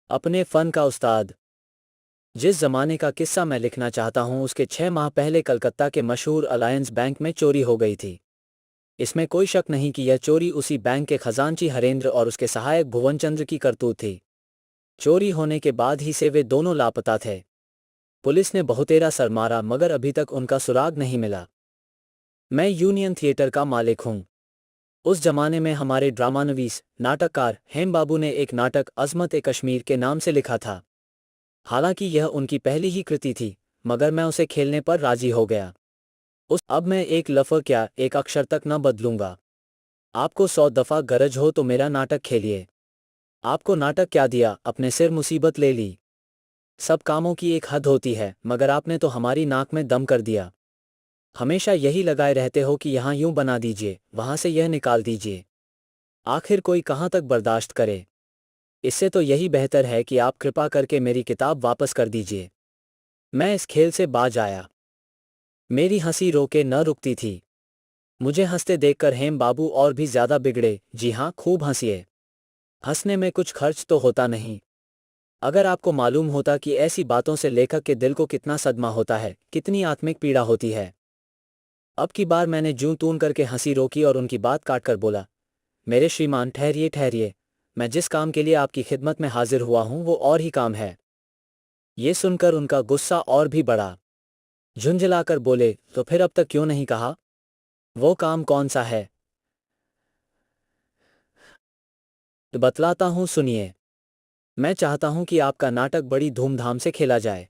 अपने फन का उस्ताद। जिस जमाने का किस्सा मैं लिखना चाहता हूं उसके 6 माह पहले कलकत्ता के मशहूर अलायंस बैंक में चोरी हो गई थी। इसमें कोई शक नहीं कि यह चोरी उसी बैंक के खजांची हरेंद्र और उसके सहायक भुवनचंद्र की करतूत थी। चोरी होने के बाद ही से वे दोनों लापता थे। पुलिस ने बहुतेरा सर मारा मगर अभी तक उनका सुराग नहीं मिला। मैं यूनियन थिएटर का मालिक हूं। उस जमाने में हमारे ड्रामानवीस नाटककार हेम बाबू ने एक नाटक अजमत ए कश्मीर के नाम से लिखा था। हालांकि यह उनकी पहली ही कृति थी, मगर मैं उसे खेलने पर राजी हो गया। अब मैं एक लफ्ज़ क्या एक अक्षर तक न बदलूंगा। आपको 100 दफ़ा गरज हो तो मेरा नाटक खेलिए। आपको नाटक क्या दिया, अपने सिर मुसीबत ले ली। सब कामों की एक हद होती है, मगर आपने तो हमारी नाक में दम कर दिया। हमेशा यही लगाए रहते हो कि यहाँ यूं बना दीजिए, वहाँ से यह निकाल दीजिए। आखिर कोई कहाँ तक बर्दाश्त करे। इससे तो यही बेहतर है कि आप कृपा करके मेरी किताब वापस कर दीजिए। मैं इस खेल से बाज आया। मेरी हंसी रोके न रुकती थी। मुझे हंसते देखकर हेम बाबू और भी ज्यादा बिगड़े। जी हाँ, खूब हंसिए। हंसने में कुछ खर्च तो होता नहीं। अगर आपको मालूम होता कि ऐसी बातों से लेखक के दिल को कितना सदमा होता है, कितनी आत्मिक पीड़ा होती है। अब की बार मैंने जूं तून करके हंसी रोकी और उनकी बात काटकर बोला, मेरे श्रीमान ठहरिए ठहरिए, मैं जिस काम के लिए आपकी खिदमत में हाजिर हुआ हूं वो और ही काम है। ये सुनकर उनका गुस्सा और भी बढ़ा। झुंझलाकर बोले, तो फिर अब तक क्यों नहीं कहा? वो काम कौन सा है? तो बतलाता हूं, सुनिए। मैं चाहता हूं कि आपका नाटक बड़ी धूमधाम से खेला जाए।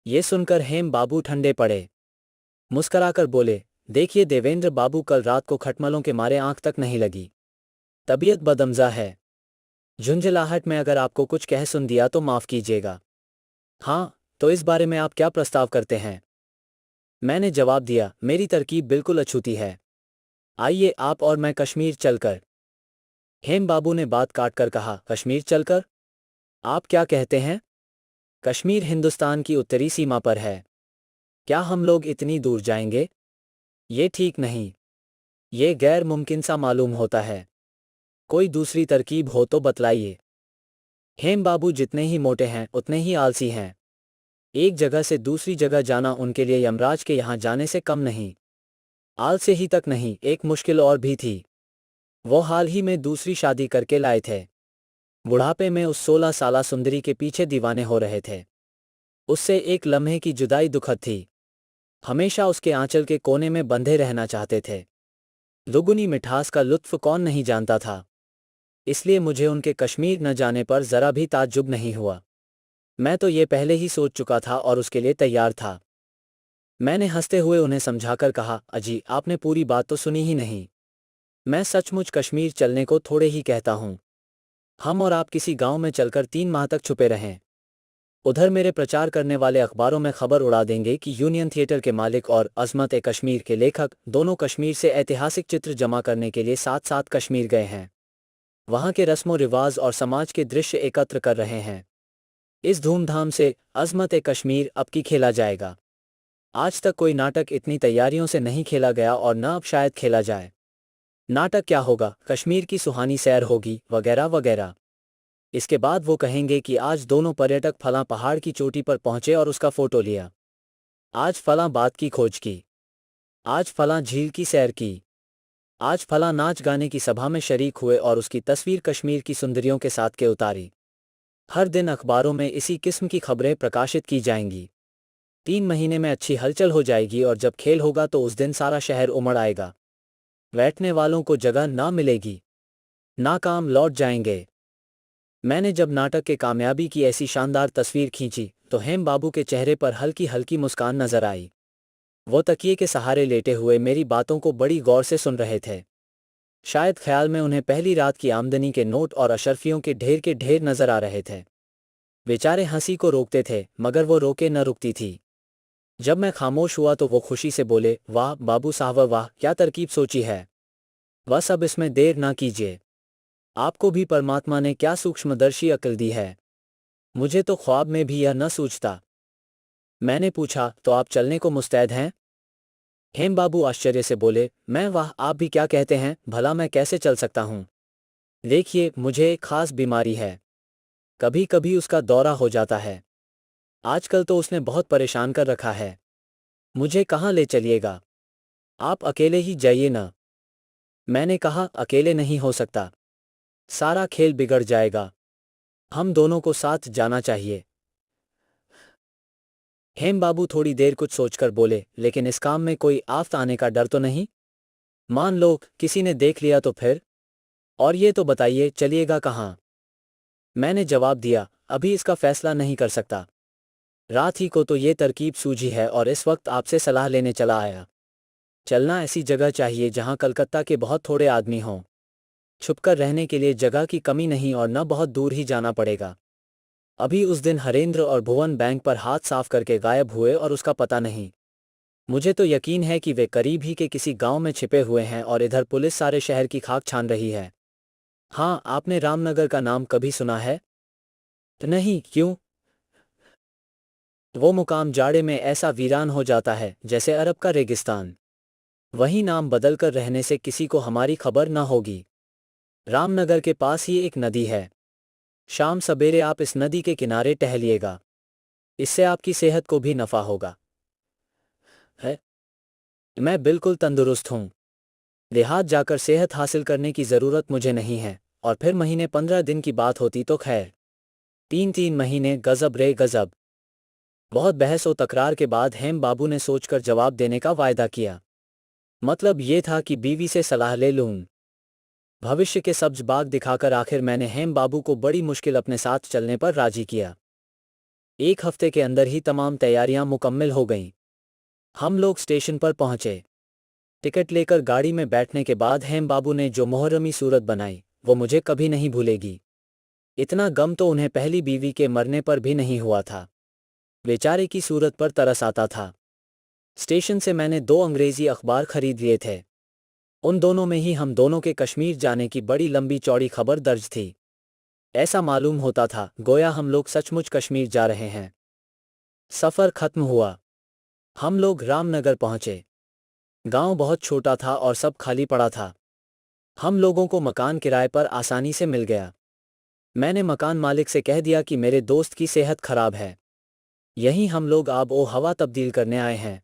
ये सुनकर हेम बाबू ठंडे पड़े। मुस्कराकर बोले, देखिए देवेंद्र बाबू, कल रात को खटमलों के मारे आंख तक नहीं लगी। तबीयत बदअमजा है। झुंझलाहट में अगर आपको कुछ कह सुन दिया तो माफ कीजिएगा। हाँ, तो इस बारे में आप क्या प्रस्ताव करते हैं? मैंने जवाब दिया, मेरी तरकीब बिल्कुल अछूती है। आइए आप और मैं कश्मीर चलकर। हेम बाबू ने बात काटकर कहा, कश्मीर चलकर? आप क्या कहते हैं? कश्मीर हिंदुस्तान की उत्तरी सीमा पर है। क्या हम लोग इतनी दूर जाएंगे? ये ठीक नहीं। ये गैर मुमकिन सा मालूम होता है। कोई दूसरी तरकीब हो तो बतलाइए। हेम बाबू जितने ही मोटे हैं उतने ही आलसी हैं। एक जगह से दूसरी जगह जाना उनके लिए यमराज के यहाँ जाने से कम नहीं। आलसी ही तक नहीं, एक मुश्किल और भी थी। वो हाल ही में दूसरी शादी करके लाए थे। बुढ़ापे में उस 16 साला सुंदरी के पीछे दीवाने हो रहे थे। उससे एक लम्हे की जुदाई दुखद थी। हमेशा उसके आंचल के कोने में बंधे रहना चाहते थे। दुगुनी मिठास का लुत्फ कौन नहीं जानता था। इसलिए मुझे उनके कश्मीर न जाने पर जरा भी ताज्जुब नहीं हुआ। मैं तो ये पहले ही सोच चुका था और उसके लिए तैयार था। मैंने हंसते हुए उन्हें समझाकर कहा, अजी आपने पूरी बात तो सुनी ही नहीं। मैं सचमुच कश्मीर चलने को थोड़े ही कहता हूँ। हम और आप किसी गांव में चलकर 3 माह तक छुपे रहें। उधर मेरे प्रचार करने वाले अखबारों में खबर उड़ा देंगे कि यूनियन थिएटर के मालिक और अजमत ए कश्मीर के लेखक दोनों कश्मीर से ऐतिहासिक चित्र जमा करने के लिए साथ साथ कश्मीर गए हैं। वहाँ के रस्मों रिवाज और समाज के दृश्य एकत्र कर रहे हैं। इस धूमधाम से अजमत ए कश्मीर अब की खेला जाएगा। आज तक कोई नाटक इतनी तैयारियों से नहीं खेला गया और न अब शायद खेला जाए। नाटक क्या होगा, कश्मीर की सुहानी सैर होगी, वगैरह वगैरह। इसके बाद वो कहेंगे कि आज दोनों पर्यटक फलां पहाड़ की चोटी पर पहुंचे और उसका फोटो लिया। आज फलां बात की खोज की। आज फलां झील की सैर की। आज फलां नाच गाने की सभा में शरीक हुए और उसकी तस्वीर कश्मीर की सुंदरियों के साथ के उतारी। हर दिन अखबारों में इसी किस्म की खबरें प्रकाशित की जाएंगी। 3 महीने में अच्छी हलचल हो जाएगी और जब खेल होगा तो उस दिन सारा शहर उमड़ आएगा। बैठने वालों को जगह ना मिलेगी। नाकाम लौट जाएंगे। मैंने जब नाटक के कामयाबी की ऐसी शानदार तस्वीर खींची तो हेम बाबू के चेहरे पर हल्की हल्की मुस्कान नजर आई। वो तकिए के सहारे लेटे हुए मेरी बातों को बड़ी गौर से सुन रहे थे। शायद ख्याल में उन्हें पहली रात की आमदनी के नोट और अशर्फियों के ढेर नजर आ रहे थे। बेचारे हंसी को रोकते थे मगर वो रोके न रुकती थी। जब मैं खामोश हुआ तो वो खुशी से बोले, वाह बाबू साहब वाह, क्या तरकीब सोची है। बस अब इसमें देर ना कीजिए। आपको भी परमात्मा ने क्या सूक्ष्मदर्शी अक्ल दी है। मुझे तो ख्वाब में भी यह न सूझता। मैंने पूछा, तो आप चलने को मुस्तैद हैं? हेम बाबू आश्चर्य से बोले, मैं वाह, आप भी क्या कहते हैं, भला मैं कैसे चल सकता हूँ। देखिए, मुझे एक खास बीमारी है। कभी कभी उसका दौरा हो जाता है। आजकल तो उसने बहुत परेशान कर रखा है। मुझे कहाँ ले चलिएगा? आप अकेले ही जाइए ना। मैंने कहा, अकेले नहीं हो सकता। सारा खेल बिगड़ जाएगा। हम दोनों को साथ जाना चाहिए। हेम बाबू थोड़ी देर कुछ सोचकर बोले, लेकिन इस काम में कोई आफत आने का डर तो नहीं? मान लो किसी ने देख लिया तो फिर? और ये तो बताइए, चलिएगा कहाँ? मैंने जवाब दिया, अभी इसका फैसला नहीं कर सकता। रात ही को तो ये तरकीब सूझी है और इस वक्त आपसे सलाह लेने चला आया। चलना ऐसी जगह चाहिए जहां कलकत्ता के बहुत थोड़े आदमी हों। छुपकर रहने के लिए जगह की कमी नहीं और न बहुत दूर ही जाना पड़ेगा। अभी उस दिन हरेंद्र और भुवन बैंक पर हाथ साफ करके गायब हुए और उसका पता नहीं। मुझे तो यकीन है कि वे करीब ही के किसी गांव में छिपे हुए हैं और इधर पुलिस सारे शहर की खाक छान रही है। हाँ, आपने रामनगर का नाम कभी सुना है? नहीं, क्यों? वो मुकाम जाड़े में ऐसा वीरान हो जाता है जैसे अरब का रेगिस्तान। वही नाम बदलकर रहने से किसी को हमारी खबर न होगी। रामनगर के पास ही एक नदी है। शाम सवेरे आप इस नदी के किनारे टहलिएगा। इससे आपकी सेहत को भी नफा होगा। है? मैं बिल्कुल तंदुरुस्त हूँ। देहात जाकर सेहत हासिल करने की ज़रूरत मुझे नहीं है, और फिर महीने 15 दिन की बात होती तो खैर। 3 महीने, गजब रे गजब। बहुत बहस और तकरार के बाद हेम बाबू ने सोचकर जवाब देने का वायदा किया। मतलब ये था कि बीवी से सलाह ले लूँ। भविष्य के सब्ज बाग दिखाकर आखिर मैंने हेम बाबू को बड़ी मुश्किल अपने साथ चलने पर राजी किया। 1 हफ्ते के अंदर ही तमाम तैयारियां मुकम्मल हो गईं। हम लोग स्टेशन पर पहुंचे। टिकट लेकर गाड़ी में बैठने के बाद हेम बाबू ने जो मुहर्रमी सूरत बनाई, वो मुझे कभी नहीं भूलेगी। इतना गम तो उन्हें पहली बीवी के मरने पर भी नहीं हुआ था। बेचारे की सूरत पर तरस आता था। स्टेशन से मैंने 2 अंग्रेजी अखबार खरीद लिए थे। उन दोनों में ही हम दोनों के कश्मीर जाने की बड़ी लंबी चौड़ी खबर दर्ज थी। ऐसा मालूम होता था गोया हम लोग सचमुच कश्मीर जा रहे हैं। सफ़र खत्म हुआ। हम लोग रामनगर पहुंचे। गांव बहुत छोटा था और सब खाली पड़ा था। हम लोगों को मकान किराए पर आसानी से मिल गया। मैंने मकान मालिक से कह दिया कि मेरे दोस्त की सेहत खराब है। यहीं हम लोग आब ओ हवा तब्दील करने आए हैं।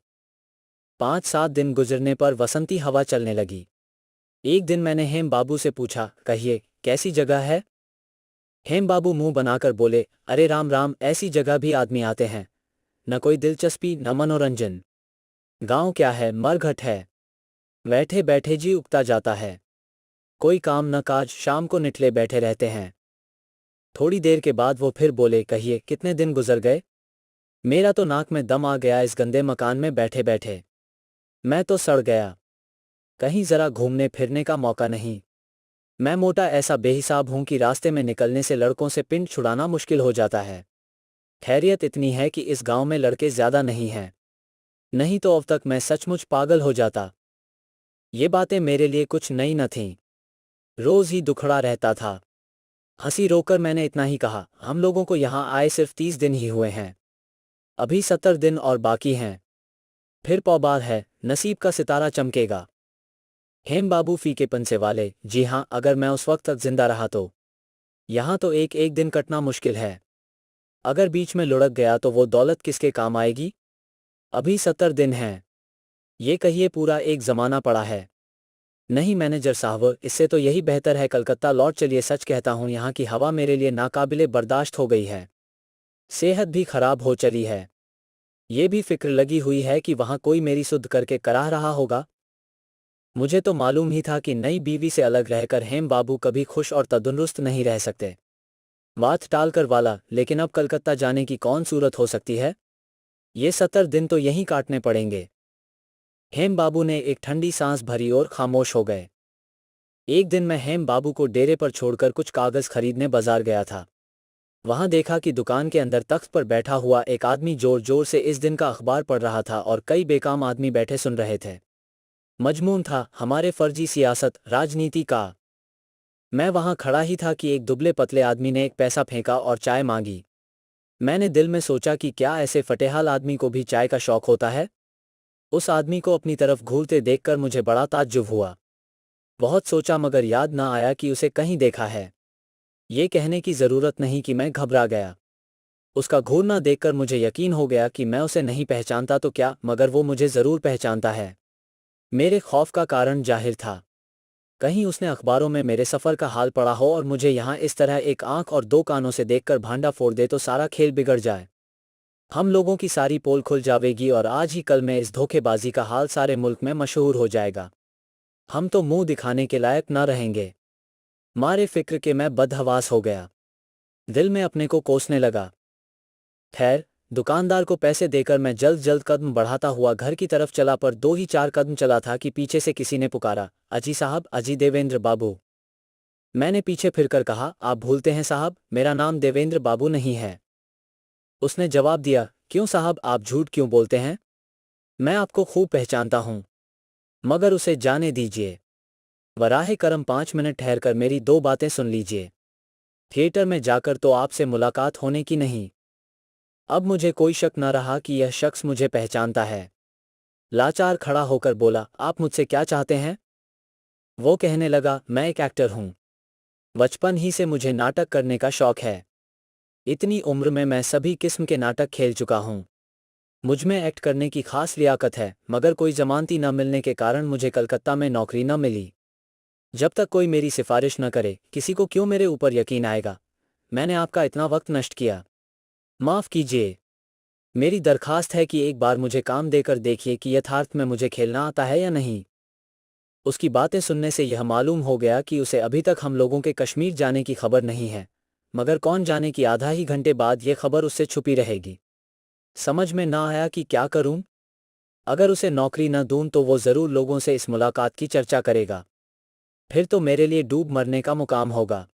5-7 दिन गुजरने पर वसंती हवा चलने लगी। एक दिन मैंने हेम बाबू से पूछा, कहिए कैसी जगह है? हेम बाबू मुंह बनाकर बोले, अरे राम राम, ऐसी जगह भी आदमी आते हैं। न कोई दिलचस्पी न मनोरंजन। गांव क्या है, मरघट है। बैठे बैठे जी उगता जाता है। कोई काम न काज, शाम को निठले बैठे रहते हैं। थोड़ी देर के बाद वो फिर बोले, कहिए कितने दिन गुजर गए? मेरा तो नाक में दम आ गया इस गंदे मकान में बैठे बैठे। मैं तो सड़ गया। कहीं जरा घूमने फिरने का मौका नहीं। मैं मोटा ऐसा बेहिसाब हूं कि रास्ते में निकलने से लड़कों से पिंड छुड़ाना मुश्किल हो जाता है। खैरियत इतनी है कि इस गांव में लड़के ज्यादा नहीं हैं। नहीं तो अब तक मैं सचमुच पागल हो जाता। ये बातें मेरे लिए कुछ नई न थीं। रोज ही दुखड़ा रहता था। हंसी रोकर मैंने इतना ही कहा, हम लोगों को यहाँ आए सिर्फ 30 दिन ही हुए हैं। अभी 70 दिन और बाकी हैं। फिर पौबार है, नसीब का सितारा चमकेगा। हेम बाबू फीकेपन से वाले, जी हाँ, अगर मैं उस वक्त तक जिंदा रहा तो। यहाँ तो एक एक दिन कटना मुश्किल है। अगर बीच में लुढ़क गया तो वो दौलत किसके काम आएगी? अभी 70 दिन हैं। ये कहिए पूरा एक जमाना पड़ा है। नहीं मैनेजर साहब, इससे तो यही बेहतर है कलकत्ता लौट चलिए। सच कहता हूँ यहाँ की हवा मेरे लिए नाकाबिले बर्दाश्त हो गई है। सेहत भी खराब हो चली है। ये भी फिक्र लगी हुई है कि वहाँ कोई मेरी सुध करके कराह रहा होगा। मुझे तो मालूम ही था कि नई बीवी से अलग रहकर हेम बाबू कभी खुश और तंदुरुस्त नहीं रह सकते। बात टालकर वाला, लेकिन अब कलकत्ता जाने की कौन सूरत हो सकती है? ये 70 दिन तो यहीं काटने पड़ेंगे। हेम बाबू ने एक ठंडी सांस भरी और खामोश हो गए। एक दिन मैं हेम बाबू को डेरे पर छोड़कर कुछ कागज खरीदने बाजार गया था। वहां देखा कि दुकान के अंदर तख्त पर बैठा हुआ एक आदमी जोर जोर से इस दिन का अखबार पढ़ रहा था और कई बेकाम आदमी बैठे सुन रहे थे। मजमून था हमारे फर्जी सियासत राजनीति का। मैं वहां खड़ा ही था कि एक दुबले पतले आदमी ने एक पैसा फेंका और चाय मांगी। मैंने दिल में सोचा कि क्या ऐसे फटेहाल आदमी को भी चाय का शौक होता है? उस आदमी को अपनी तरफ घूरते देखकर मुझे बड़ा ताज्जुब हुआ। बहुत सोचा मगर याद न आया कि उसे कहीं देखा है। ये कहने की ज़रूरत नहीं कि मैं घबरा गया। उसका घूरना देखकर मुझे यकीन हो गया कि मैं उसे नहीं पहचानता तो क्या, मगर वो मुझे ज़रूर पहचानता है। मेरे खौफ का कारण जाहिर था। कहीं उसने अखबारों में मेरे सफ़र का हाल पढ़ा हो और मुझे यहाँ इस तरह एक आंख और दो कानों से देखकर भांडा फोड़ दे तो सारा खेल बिगड़ जाए। हम लोगों की सारी पोल खुल जावेगी और आज ही कल में इस धोखेबाजी का हाल सारे मुल्क में मशहूर हो जाएगा। हम तो मुंह दिखाने के लायक न रहेंगे। मारे फिक्र के मैं बदहवास हो गया। दिल में अपने को कोसने लगा। खैर, दुकानदार को पैसे देकर मैं जल्द जल्द कदम बढ़ाता हुआ घर की तरफ चला, पर 2 ही 4 कदम चला था कि पीछे से किसी ने पुकारा, अजी साहब, अजी देवेंद्र बाबू। मैंने पीछे फिरकर कहा, आप भूलते हैं साहब, मेरा नाम देवेंद्र बाबू नहीं है। उसने जवाब दिया, क्यों साहब, आप झूठ क्यों बोलते हैं? मैं आपको खूब पहचानता हूं। मगर उसे जाने दीजिए। वराहे करम 5 मिनट ठहरकर मेरी 2 बातें सुन लीजिए। थिएटर में जाकर तो आपसे मुलाकात होने की नहीं। अब मुझे कोई शक न रहा कि यह शख्स मुझे पहचानता है। लाचार खड़ा होकर बोला, आप मुझसे क्या चाहते हैं? वो कहने लगा, मैं एक एक्टर हूं। बचपन ही से मुझे नाटक करने का शौक है। इतनी उम्र में मैं सभी किस्म के नाटक खेल चुका हूं। मुझमें एक्ट करने की खास लियाकत है, मगर कोई जमानती न मिलने के कारण मुझे कलकत्ता में नौकरी न मिली। जब तक कोई मेरी सिफारिश न करे, किसी को क्यों मेरे ऊपर यकीन आएगा? मैंने आपका इतना वक्त नष्ट किया। माफ़ कीजिए। मेरी दरखास्त है कि एक बार मुझे काम देकर देखिए कि यथार्थ में मुझे खेलना आता है या नहीं। उसकी बातें सुनने से यह मालूम हो गया कि उसे अभी तक हम लोगों के कश्मीर जाने की खबर नहीं है, मगर कौन जाने कि आधा ही घंटे बाद ये खबर उससे छुपी रहेगी। समझ में ना आया कि क्या करूं। अगर उसे नौकरी न दूं तो वो ज़रूर लोगों से इस मुलाकात की चर्चा करेगा। फिर तो मेरे लिए डूब मरने का मुकाम होगा।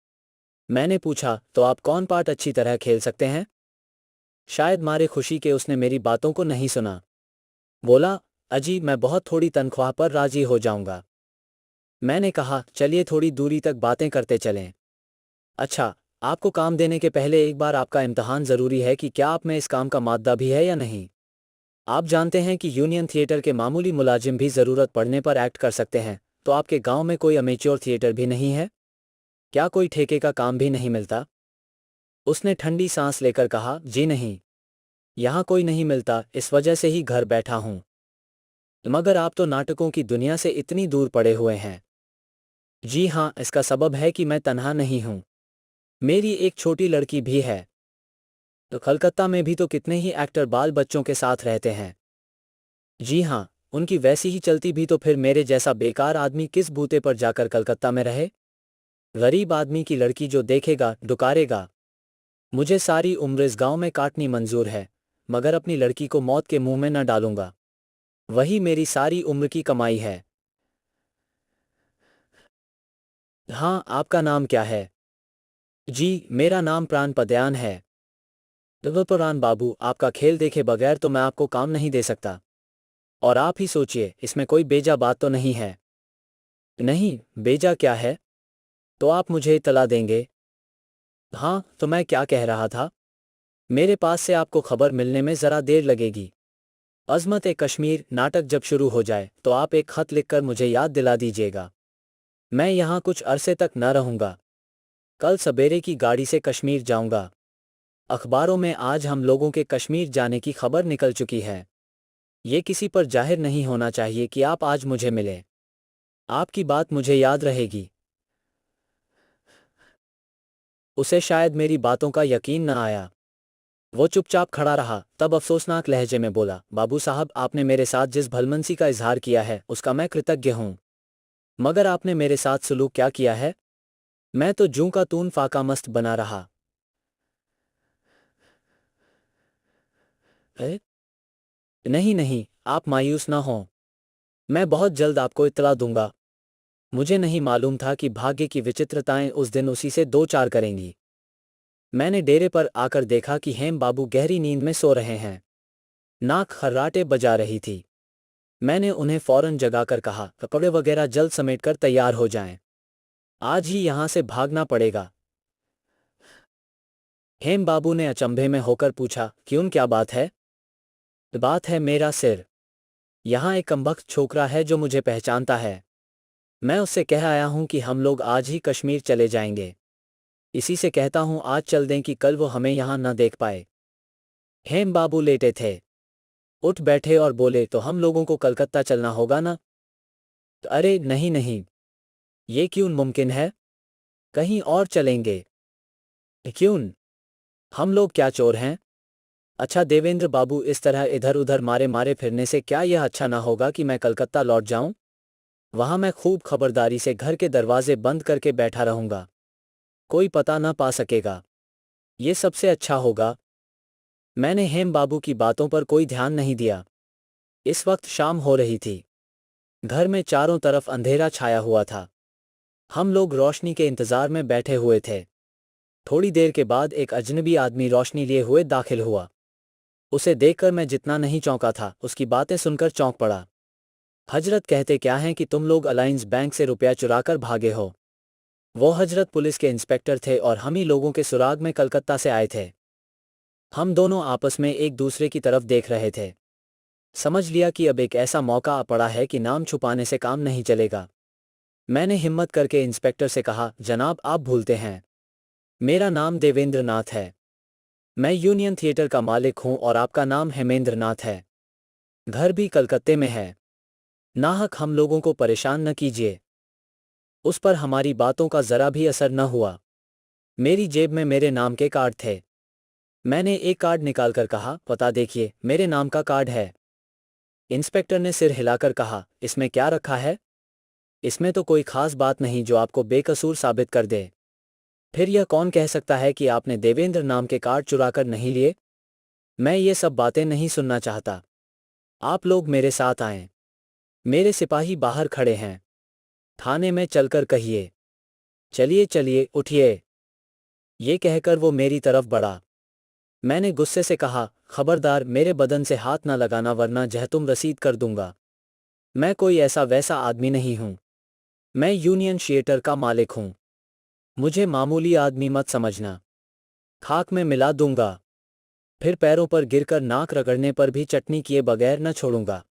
मैंने पूछा, तो आप कौन पार्ट अच्छी तरह खेल सकते हैं? शायद मारे खुशी के उसने मेरी बातों को नहीं सुना। बोला, अजी, मैं बहुत थोड़ी तनख्वाह पर राजी हो जाऊंगा। मैंने कहा, चलिए थोड़ी दूरी तक बातें करते चलें। अच्छा, आपको काम देने के पहले एक बार आपका इम्तहान ज़रूरी है कि क्या आप में इस काम का मादा भी है या नहीं। आप जानते हैं कि यूनियन थिएटर के मामूली मुलाजिम भी ज़रूरत पड़ने पर एक्ट कर सकते हैं, तो आपके गांव में कोई अमेच्योर थिएटर भी नहीं है? क्या कोई ठेके का काम भी नहीं मिलता? उसने ठंडी सांस लेकर कहा, जी नहीं। यहाँ कोई नहीं मिलता, इस वजह से ही घर बैठा हूँ। मगर आप तो नाटकों की दुनिया से इतनी दूर पड़े हुए हैं। जी हाँ, इसका सबब है कि मैं तन्हा नहीं हूँ। मेरी एक छोटी लड़की भी है। तो कलकत्ता में भी तो कितने ही एक्टर बाल बच्चों के साथ रहते हैं। जी हाँ, उनकी वैसी ही चलती भी तो फिर मेरे जैसा बेकार आदमी किस बूते पर जाकर कलकत्ता में रहे? गरीब आदमी की लड़की जो देखेगा डुकारेगा। मुझे सारी उम्र इस गांव में काटनी मंजूर है, मगर अपनी लड़की को मौत के मुंह में न डालूंगा। वही मेरी सारी उम्र की कमाई है। हाँ, आपका नाम क्या है? जी, मेरा नाम प्राण पदयान है। प्राण बाबू, आपका खेल देखे बगैर तो मैं आपको काम नहीं दे सकता। और आप ही सोचिए, इसमें कोई बेजा बात तो नहीं है। नहीं, बेजा क्या है? तो आप मुझे इत्तला देंगे? हाँ, तो मैं क्या कह रहा था? मेरे पास से आपको खबर मिलने में ज़रा देर लगेगी। अज़मत ए कश्मीर नाटक जब शुरू हो जाए तो आप एक खत लिखकर मुझे याद दिला दीजिएगा। मैं यहाँ कुछ अरसे तक न रहूँगा। कल सवेरे की गाड़ी से कश्मीर जाऊँगा। अखबारों में आज हम लोगों के कश्मीर जाने की खबर निकल चुकी है। ये किसी पर जाहिर नहीं होना चाहिए कि आप आज मुझे मिले। आपकी बात मुझे याद रहेगी। उसे शायद मेरी बातों का यकीन न आया। वो चुपचाप खड़ा रहा, तब अफसोसनाक लहजे में बोला, बाबू साहब, आपने मेरे साथ जिस भलमनसी का इजहार किया है उसका मैं कृतज्ञ हूँ। मगर आपने मेरे साथ सलूक क्या किया है? मैं तो जूं का तून फाका मस्त बना रहा। ए? नहीं नहीं, आप मायूस ना हों। मैं बहुत जल्द आपको इत्तला दूंगा। मुझे नहीं मालूम था कि भाग्य की विचित्रताएं उस दिन उसी से दो चार करेंगी। मैंने डेरे पर आकर देखा कि हेम बाबू गहरी नींद में सो रहे हैं। नाक खर्राटे बजा रही थी। मैंने उन्हें फौरन जगाकर कहा, कपड़े वगैरह जल्द समेटकर तैयार हो जाएं। आज ही यहां से भागना पड़ेगा। हेम बाबू ने अचंभे में होकर पूछा, क्यों, क्या बात है? बात है मेरा सिर। यहाँ एक कमबख्त छोकरा है जो मुझे पहचानता है। मैं उससे कह आया हूं कि हम लोग आज ही कश्मीर चले जाएंगे। इसी से कहता हूँ आज चल दें कि कल वो हमें यहाँ न देख पाए। हेम बाबू लेटे थे, उठ बैठे और बोले, तो हम लोगों को कलकत्ता चलना होगा ना? अरे नहीं नहीं, ये क्यों मुमकिन है? कहीं और चलेंगे। क्यों? हम लोग क्या चोर हैं? अच्छा देवेंद्र बाबू, इस तरह इधर उधर मारे मारे फिरने से क्या यह अच्छा ना होगा कि मैं कलकत्ता लौट जाऊं? वहां मैं खूब खबरदारी से घर के दरवाजे बंद करके बैठा रहूंगा, कोई पता न पा सकेगा। ये सबसे अच्छा होगा। मैंने हेम बाबू की बातों पर कोई ध्यान नहीं दिया। इस वक्त शाम हो रही थी। घर में चारों तरफ अंधेरा छाया हुआ था। हम लोग रोशनी के इंतजार में बैठे हुए थे। थोड़ी देर के बाद एक अजनबी आदमी रोशनी लिए हुए दाखिल हुआ। उसे देखकर मैं जितना नहीं चौंका था, उसकी बातें सुनकर चौंक पड़ा। हजरत, कहते क्या हैं कि तुम लोग अलायंस बैंक से रुपया चुराकर भागे हो। वो हजरत पुलिस के इंस्पेक्टर थे और हम ही लोगों के सुराग में कलकत्ता से आए थे। हम दोनों आपस में एक दूसरे की तरफ देख रहे थे। समझ लिया कि अब एक ऐसा मौका आ पड़ा है कि नाम छुपाने से काम नहीं चलेगा। मैंने हिम्मत करके इंस्पेक्टर से कहा, जनाब आप भूलते हैं, मेरा नाम देवेंद्र नाथ है। मैं यूनियन थिएटर का मालिक हूं और आपका नाम हेमेंद्र नाथ है। घर भी कलकत्ते में है। नाहक हम लोगों को परेशान न कीजिए। उस पर हमारी बातों का जरा भी असर न हुआ। मेरी जेब में मेरे नाम के कार्ड थे। मैंने एक कार्ड निकालकर कहा, पता देखिए, मेरे नाम का कार्ड है। इंस्पेक्टर ने सिर हिलाकर कहा, इसमें क्या रखा है? इसमें तो कोई खास बात नहीं जो आपको बेकसूर साबित कर दे। फिर यह कौन कह सकता है कि आपने देवेंद्र नाम के कार्ड चुराकर नहीं लिए? मैं ये सब बातें नहीं सुनना चाहता। आप लोग मेरे साथ आएं। मेरे सिपाही बाहर खड़े हैं। थाने में चलकर कहिए। चलिए चलिए, उठिए। ये कहकर वो मेरी तरफ बढ़ा। मैंने गुस्से से कहा, खबरदार मेरे बदन से हाथ न लगाना वरना जहतुम रसीद कर दूंगा। मैं कोई ऐसा वैसा आदमी नहीं हूं। मैं यूनियन थिएटर का मालिक हूं। मुझे मामूली आदमी मत समझना। खाक में मिला दूंगा। फिर पैरों पर गिरकर नाक रगड़ने पर भी चटनी किए बगैर न छोड़ूंगा।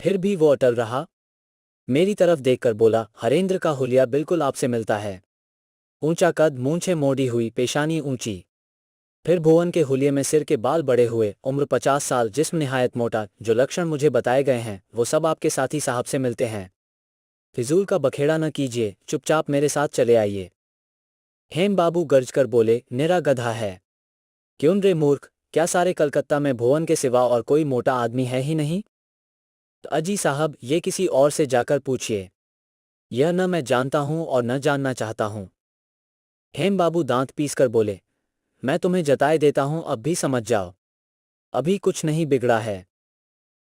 फिर भी वो अटल रहा। मेरी तरफ देखकर बोला, हरेंद्र का हुलिया बिल्कुल आपसे मिलता है। ऊंचा कद, मूंछें मोड़ी हुई, पेशानी ऊंची। फिर भुवन के हुलिये में सिर के बाल बड़े हुए, उम्र 50 साल, जिस्म निहायत मोटा। जो लक्षण मुझे बताए गए हैं वो सब आपके साथी साहब से मिलते हैं। फिजूल का बखेड़ा न कीजिए, चुपचाप मेरे साथ चले आइए। हेम बाबू गर्जकर बोले, निरा गधा है। क्यों रे मूर्ख, क्या सारे कलकत्ता में भुवन के सिवा और कोई मोटा आदमी है ही नहीं? तो अजी साहब, ये किसी और से जाकर पूछिए। यह न मैं जानता हूं और न जानना चाहता हूं। हेम बाबू दांत पीसकर बोले, मैं तुम्हें जताए देता हूं, अब भी समझ जाओ। अभी कुछ नहीं बिगड़ा है।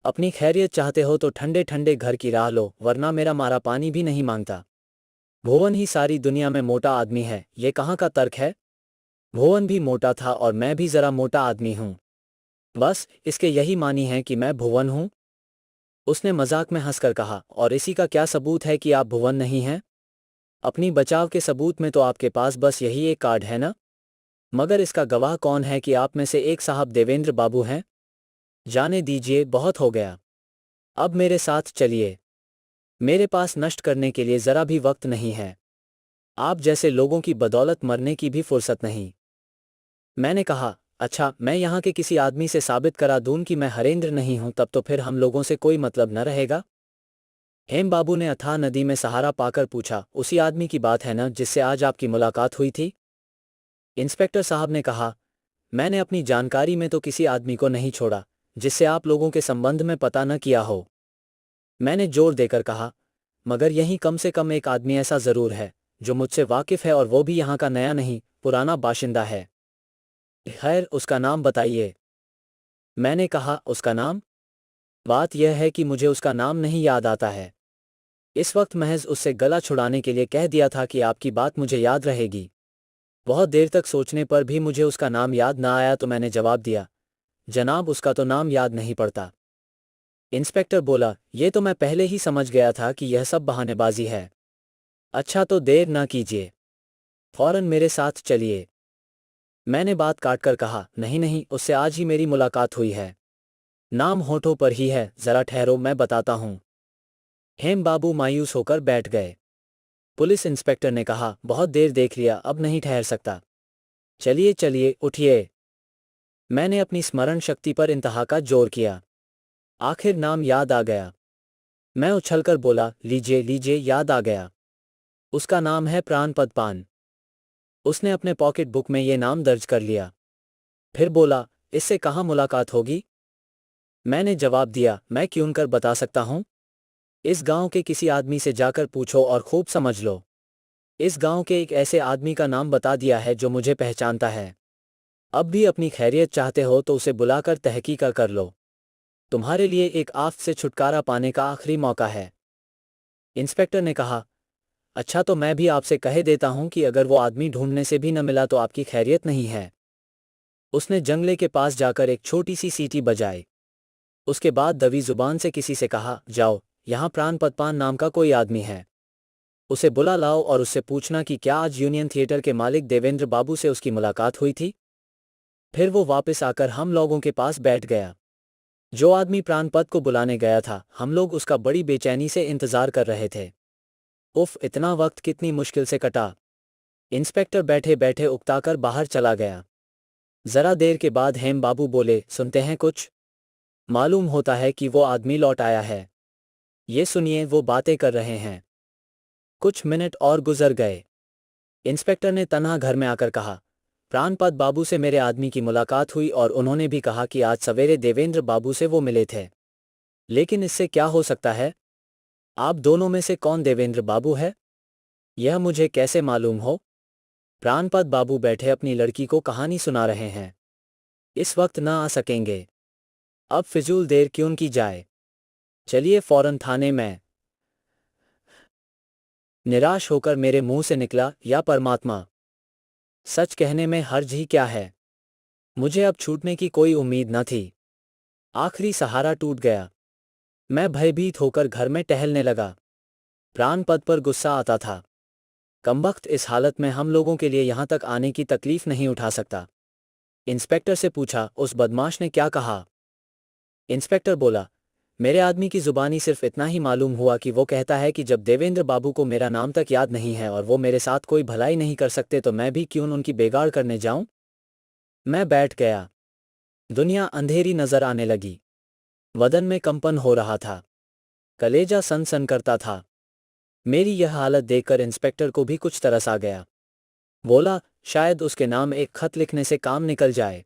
अपनी खैरियत चाहते हो तो ठंडे ठंडे घर की राह लो, वरना मेरा मारा पानी भी नहीं मांगता। भुवन ही सारी दुनिया में मोटा आदमी है, ये कहाँ का तर्क है? भुवन भी मोटा था और मैं भी जरा मोटा आदमी हूं। बस इसके यही मानी है कि मैं भुवन हूं। उसने मजाक में हंसकर कहा, और इसी का क्या सबूत है कि आप भुवन नहीं हैं? अपनी बचाव के सबूत में तो आपके पास बस यही एक कार्ड है ना? मगर इसका गवाह कौन है कि आप में से एक साहब देवेंद्र बाबू हैं? जाने दीजिए, बहुत हो गया। अब मेरे साथ चलिए। मेरे पास नष्ट करने के लिए जरा भी वक्त नहीं है। आप जैसे लोगों की बदौलत मरने की भी फुर्सत नहीं। मैंने कहा, अच्छा, मैं यहाँ के किसी आदमी से साबित करा दूं कि मैं हरेंद्र नहीं हूं, तब तो फिर हम लोगों से कोई मतलब न रहेगा। हेम बाबू ने अथाह नदी में सहारा पाकर पूछा, उसी आदमी की बात है न जिससे आज आपकी मुलाकात हुई थी? इंस्पेक्टर साहब ने कहा, मैंने अपनी जानकारी में तो किसी आदमी को नहीं छोड़ा जिससे आप लोगों के संबंध में पता न किया हो। मैंने जोर देकर कहा, मगर यहीं कम से कम एक आदमी ऐसा जरूर है जो मुझसे वाकिफ है, और वो भी यहाँ का नया नहीं, पुराना बाशिंदा है। खैर, उसका नाम बताइए। मैंने कहा, उसका नाम? बात यह है कि मुझे उसका नाम नहीं याद आता है। इस वक्त महज उससे गला छुड़ाने के लिए कह दिया था कि आपकी बात मुझे याद रहेगी। बहुत देर तक सोचने पर भी मुझे उसका नाम याद ना आया तो मैंने जवाब दिया, जनाब उसका तो नाम याद नहीं पड़ता। इंस्पेक्टर बोला, ये तो मैं पहले ही समझ गया था कि यह सब बहानेबाजी है। अच्छा तो देर ना कीजिए, फौरन मेरे साथ चलिए। मैंने बात काटकर कहा, नहीं नहीं, उससे आज ही मेरी मुलाकात हुई है। नाम होठों पर ही है, जरा ठहरो मैं बताता हूं। हेम बाबू मायूस होकर बैठ गए। पुलिस इंस्पेक्टर ने कहा, बहुत देर देख लिया, अब नहीं ठहर सकता। चलिए चलिए उठिए। मैंने अपनी स्मरण शक्ति पर इंतहा का जोर किया। आखिर नाम याद आ गया। मैं उछलकर बोला, लीजिए लीजिए, याद आ गया। उसका नाम है प्राणपद पान। उसने अपने पॉकेट बुक में ये नाम दर्ज कर लिया। फिर बोला, इससे कहाँ मुलाकात होगी? मैंने जवाब दिया, मैं क्यों कर बता सकता हूँ। इस गांव के किसी आदमी से जाकर पूछो और खूब समझ लो। इस गांव के एक ऐसे आदमी का नाम बता दिया है जो मुझे पहचानता है। अब भी अपनी खैरियत चाहते हो तो उसे बुलाकर तहकीक कर लो। तुम्हारे लिए एक आफत से छुटकारा पाने का आखिरी मौका है। इंस्पेक्टर ने कहा, अच्छा तो मैं भी आपसे कह देता हूं कि अगर वो आदमी ढूंढने से भी न मिला तो आपकी खैरियत नहीं है। उसने जंगले के पास जाकर एक छोटी सी सीटी बजाई। उसके बाद दबी जुबान से किसी से कहा, जाओ, यहाँ प्राणपद पान नाम का कोई आदमी है, उसे बुला लाओ और उससे पूछना कि क्या आज यूनियन थिएटर के मालिक देवेंद्र बाबू से उसकी मुलाकात हुई थी। फिर वो वापस आकर हम लोगों के पास बैठ गया। जो आदमी प्राणपद को बुलाने गया था, हम लोग उसका बड़ी बेचैनी से इंतजार कर रहे थे। उफ, इतना वक्त कितनी मुश्किल से कटा। इंस्पेक्टर बैठे बैठे उकताकर बाहर चला गया। जरा देर के बाद हेम बाबू बोले, सुनते हैं कुछ? मालूम होता है कि वो आदमी लौट आया है। ये सुनिए, वो बातें कर रहे हैं। कुछ मिनट और गुजर गए। इंस्पेक्टर ने तन्हा घर में आकर कहा, प्राणपद बाबू से मेरे आदमी की मुलाकात हुई और उन्होंने भी कहा कि आज सवेरे देवेंद्र बाबू से वो मिले थे। लेकिन इससे क्या हो सकता है? आप दोनों में से कौन देवेंद्र बाबू है? यह मुझे कैसे मालूम हो? प्राणपद बाबू बैठे अपनी लड़की को कहानी सुना रहे हैं। इस वक्त ना आ सकेंगे। अब फिजूल देर क्यों की जाए। चलिए फौरन थाने में। निराश होकर मेरे मुंह से निकला, या परमात्मा, सच कहने में हर्ज ही क्या है। मुझे अब छूटने की कोई उम्मीद न थी। आखिरी सहारा टूट गया। मैं भयभीत होकर घर में टहलने लगा। प्राणपद पर गुस्सा आता था। कमबख्त इस हालत में हम लोगों के लिए यहां तक आने की तकलीफ नहीं उठा सकता। इंस्पेक्टर से पूछा, उस बदमाश ने क्या कहा? इंस्पेक्टर बोला, मेरे आदमी की जुबानी सिर्फ इतना ही मालूम हुआ कि वो कहता है कि जब देवेंद्र बाबू को मेरा नाम तक याद नहीं है और वो मेरे साथ कोई भलाई नहीं कर सकते तो मैं भी क्यों उनकी बेगाड़ करने जाऊं। मैं बैठ गया। दुनिया अंधेरी नजर आने लगी। बदन में कंपन हो रहा था। कलेजा सन सन करता था। मेरी यह हालत देखकर इंस्पेक्टर को भी कुछ तरस आ गया। बोला, शायद उसके नाम एक खत लिखने से काम निकल जाए।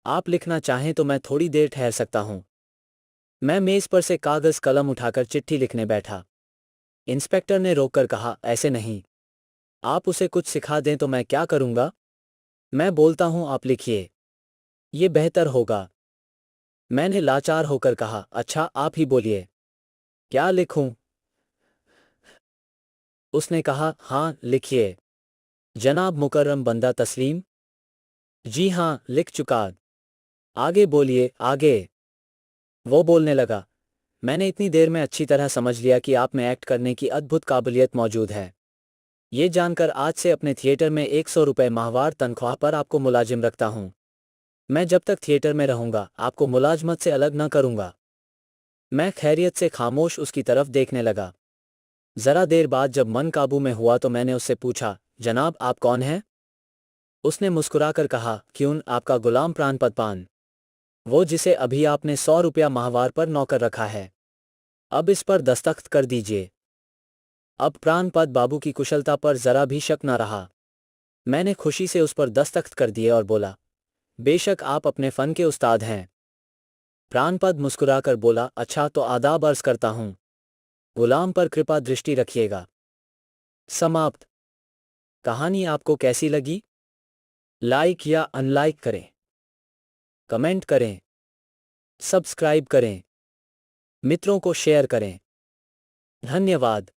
आप लिखना चाहें तो मैं थोड़ी देर ठहर सकता हूं। मैं मेज पर से कागज कलम उठाकर चिट्ठी लिखने बैठा। इंस्पेक्टर ने रोककर कहा, ऐसे नहीं। आप उसे कुछ सिखा दें तो मैं क्या करूंगा। मैं बोलता हूं, आप लिखिए, ये बेहतर होगा। मैंने लाचार होकर कहा, अच्छा आप ही बोलिए, क्या लिखूं? उसने कहा, हाँ लिखिए। जनाब मुकर्रम बंदा तस्लीम। जी हाँ, लिख चुका। आगे बोलिए, आगे। वो बोलने लगा, मैंने इतनी देर में अच्छी तरह समझ लिया कि आप में एक्ट करने की अद्भुत काबिलियत मौजूद है। ये जानकर आज से अपने थिएटर में 100 रुपये माहवार तनख्वाह पर आपको मुलाजिम रखता हूं। मैं जब तक थिएटर में रहूंगा आपको मुलाजमत से अलग न करूंगा। मैं खैरियत से खामोश उसकी तरफ देखने लगा। जरा देर बाद जब मन काबू में हुआ तो मैंने उससे पूछा, जनाब आप कौन हैं? उसने मुस्कुराकर कहा, क्यों, आपका गुलाम प्राणपद पान, वो जिसे अभी आपने 100 रुपया माहवार पर नौकर रखा है। अब इस पर दस्तखत कर दीजिए। अब प्राणपद बाबू की कुशलता पर जरा भी शक न रहा। मैंने खुशी से उस पर दस्तखत कर दिए और बोला, बेशक आप अपने फन के उस्ताद हैं। प्राणपद मुस्कुराकर बोला, अच्छा तो आदाब अर्ज करता हूं। गुलाम पर कृपा दृष्टि रखिएगा। समाप्त। कहानी आपको कैसी लगी? लाइक या अनलाइक करें, कमेंट करें, सब्सक्राइब करें, मित्रों को शेयर करें। धन्यवाद।